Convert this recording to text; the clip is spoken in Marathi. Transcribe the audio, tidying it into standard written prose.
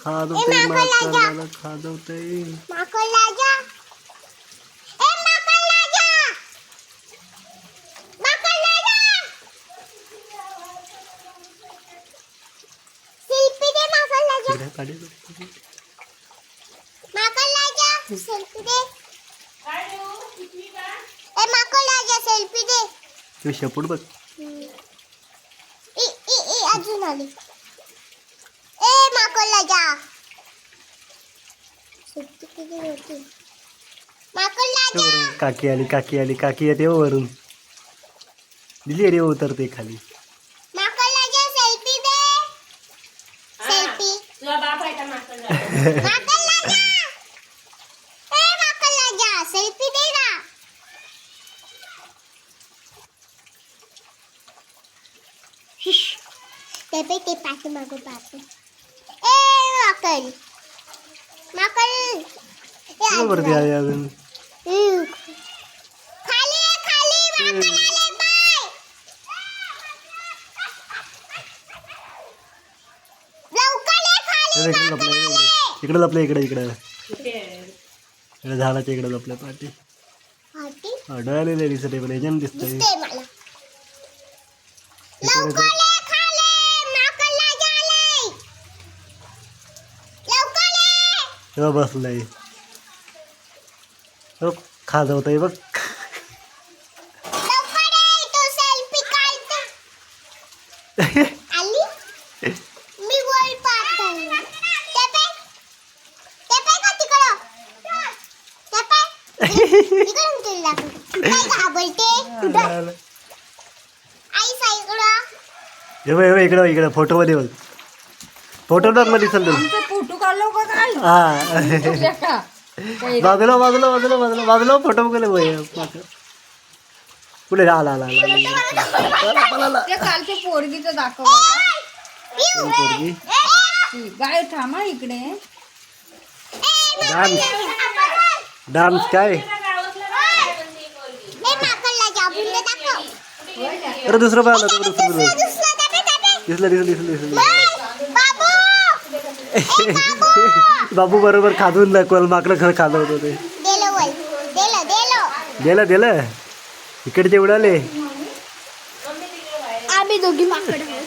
खाजवते माकडाला खाजवते शेपूट बघ अजून आली माकोला जा काकी आली काकी येते वरून दिली रे उतरते खाली माकोला जा सेल्फी दे सेल्फी तुझा बाप आहे का माकोला जा माकोला जा सेल्फी दे ना ते पाठी मागून पाहते माकड वरती आहे अजून खाली माकड आले बाय लवकर ये खाली इकडे लपलं इकडे झाडाच्या इकडे लपल्या पाठी डळालेले दिसते पण याच्यानं दिसतंय लवकर बसलंय खाजवतय बघ मी वर इकडे फोटो मध्ये बघ फोटो बघ मध्ये दिसल फोटो काढलो का काय बाजूला फोटो बघले पुढे आला ते कालच्या पोरगीचं दाखव गाय थांबा इकडे डान्स काय अरे दुसरं पाहिलं दिसलं बाबू बरोबर खाजून दाखवल माकडं खरं खाजवत होते दिलं इकडचे उडाले आम्ही दोघी माकड